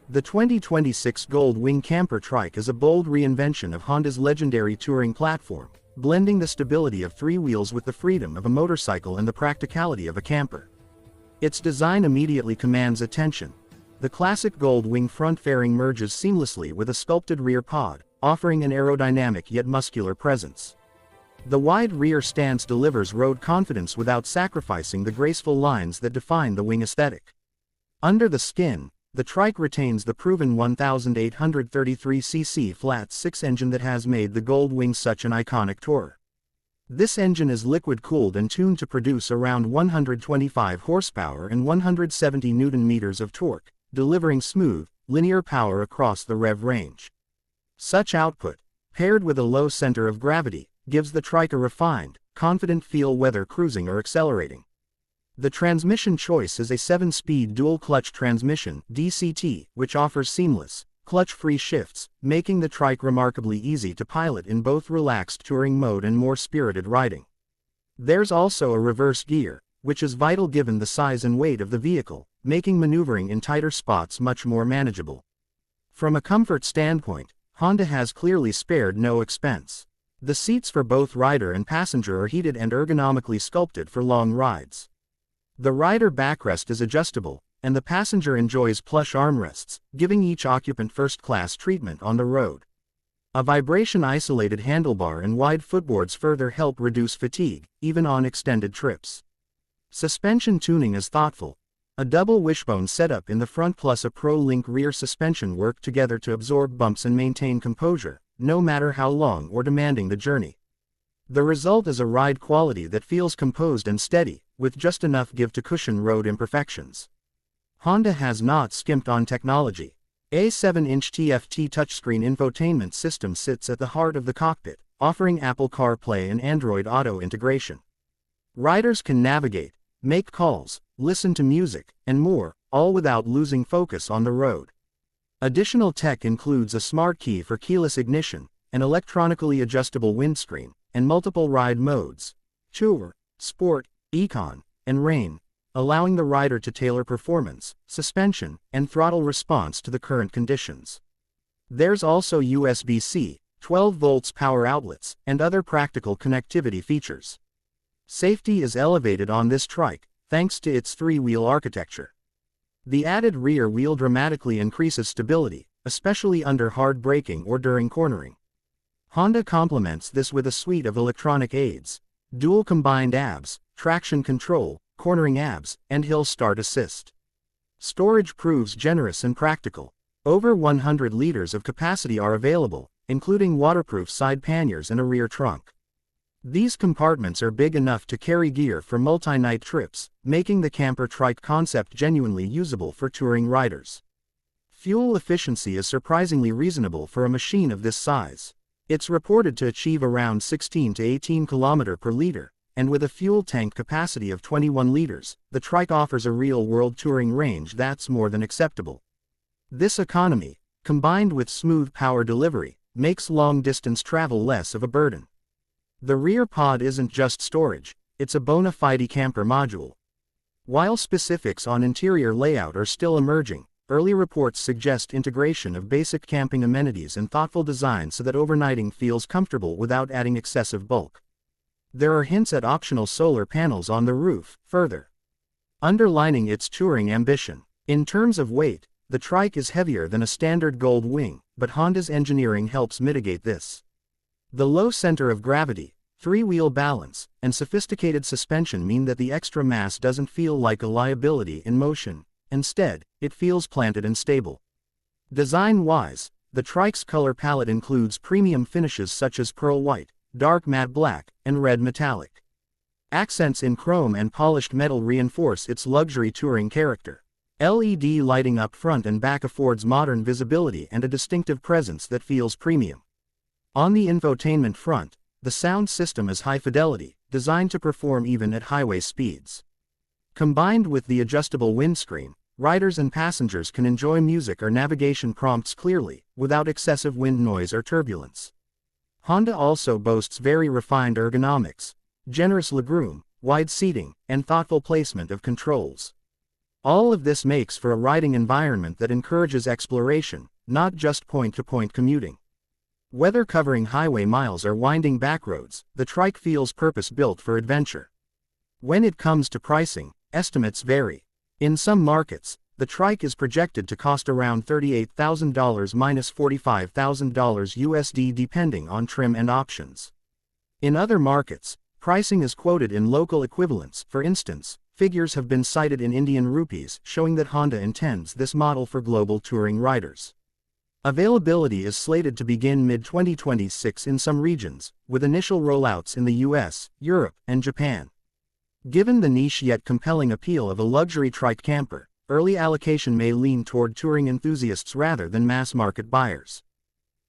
The 2026 Gold Wing Camper Trike is a bold reinvention of Honda's legendary touring platform, blending the stability of three wheels with the freedom of a motorcycle and the practicality of a camper. Its design immediately commands attention. The classic Gold Wing front fairing merges seamlessly with a sculpted rear pod, offering an aerodynamic yet muscular presence. The wide rear stance delivers road confidence without sacrificing the graceful lines that define the wing aesthetic. Under the skin, the Trike retains the proven 1833cc flat-six engine that has made the Gold Wing such an iconic tourer. This engine is liquid-cooled and tuned to produce around 125 horsepower and 170 Nm of torque, delivering smooth, linear power across the rev range. Such output, paired with a low center of gravity, gives the Trike a refined, confident feel whether cruising or accelerating. The transmission choice is a 7-speed dual-clutch transmission (DCT), which offers seamless, clutch-free shifts, making the Trike remarkably easy to pilot in both relaxed touring mode and more spirited riding. There's also a reverse gear, which is vital given the size and weight of the vehicle, making maneuvering in tighter spots much more manageable. From a comfort standpoint, Honda has clearly spared no expense. The seats for both rider and passenger are heated and ergonomically sculpted for long rides. The rider backrest is adjustable, and the passenger enjoys plush armrests, giving each occupant first-class treatment on the road. A vibration-isolated handlebar and wide footboards further help reduce fatigue, even on extended trips. Suspension tuning is thoughtful. A double wishbone setup in the front plus a Pro-Link rear suspension work together to absorb bumps and maintain composure, no matter how long or demanding the journey. The result is a ride quality that feels composed and steady, with just enough give to cushion road imperfections. Honda has not skimped on technology. A 7-inch TFT touchscreen infotainment system sits at the heart of the cockpit, offering Apple CarPlay and Android Auto integration. Riders can navigate, make calls, listen to music, and more, all without losing focus on the road. Additional tech includes a smart key for keyless ignition, an electronically adjustable windscreen, and multiple ride modes: Tour, Sport, Econ, and Rain, allowing the rider to tailor performance, suspension, and throttle response to the current conditions. There's also USB-C, 12 volts power outlets, and other practical connectivity features. Safety is elevated on this Trike, thanks to its three-wheel architecture. The added rear wheel dramatically increases stability, especially under hard braking or during cornering. Honda complements this with a suite of electronic aids: dual combined ABS, traction control, cornering ABS, and hill start assist. Storage proves generous and practical. Over 100 liters of capacity are available, including waterproof side panniers and a rear trunk. These compartments are big enough to carry gear for multi-night trips, making the camper Trike concept genuinely usable for touring riders. Fuel efficiency is surprisingly reasonable for a machine of this size. It's reported to achieve around 16 to 18 km per liter, and with a fuel tank capacity of 21 liters, the Trike offers a real-world touring range that's more than acceptable. This economy, combined with smooth power delivery, makes long-distance travel less of a burden. The rear pod isn't just storage, it's a bona fide camper module. While specifics on interior layout are still emerging, early reports suggest integration of basic camping amenities and thoughtful design so that overnighting feels comfortable without adding excessive bulk. There are hints at optional solar panels on the roof, further underlining its touring ambition. In terms of weight, the Trike is heavier than a standard Gold Wing, but Honda's engineering helps mitigate this. The low center of gravity, three-wheel balance, and sophisticated suspension mean that the extra mass doesn't feel like a liability in motion. Instead, it feels planted and stable. Design-wise, the Trike's color palette includes premium finishes such as pearl white, dark matte black, and red metallic. Accents in chrome and polished metal reinforce its luxury touring character. LED lighting up front and back affords modern visibility and a distinctive presence that feels premium. On the infotainment front, the sound system is high fidelity, designed to perform even at highway speeds. Combined with the adjustable windscreen, riders and passengers can enjoy music or navigation prompts clearly, without excessive wind noise or turbulence. Honda also boasts very refined ergonomics, generous legroom, wide seating, and thoughtful placement of controls. All of this makes for a riding environment that encourages exploration, not just point-to-point commuting. Whether covering highway miles or winding backroads, the Trike feels purpose-built for adventure. When it comes to pricing, estimates vary. In some markets, the Trike is projected to cost around $38,000 - $45,000 USD depending on trim and options. In other markets, pricing is quoted in local equivalents. For instance, figures have been cited in Indian rupees showing that Honda intends this model for global touring riders. Availability is slated to begin mid-2026 in some regions, with initial rollouts in the US, Europe, and Japan. Given the niche yet compelling appeal of a luxury Trike camper, early allocation may lean toward touring enthusiasts rather than mass-market buyers.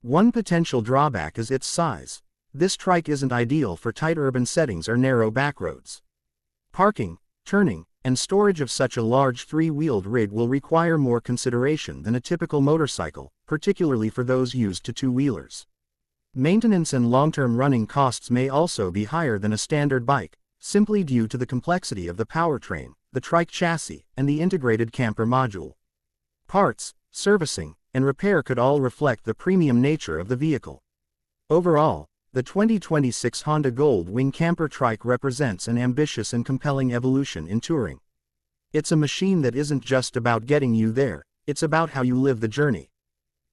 One potential drawback is its size. This Trike isn't ideal for tight urban settings or narrow backroads. Parking, turning, and storage of such a large three-wheeled rig will require more consideration than a typical motorcycle, particularly for those used to two-wheelers. Maintenance and long-term running costs may also be higher than a standard bike, simply due to the complexity of the powertrain, the Trike chassis, and the integrated camper module. Parts, servicing, and repair could all reflect the premium nature of the vehicle. Overall, the 2026 Honda Goldwing Camper Trike represents an ambitious and compelling evolution in touring. It's a machine that isn't just about getting you there, it's about how you live the journey.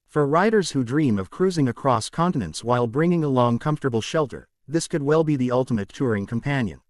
For riders who dream of cruising across continents while bringing along comfortable shelter, this could well be the ultimate touring companion.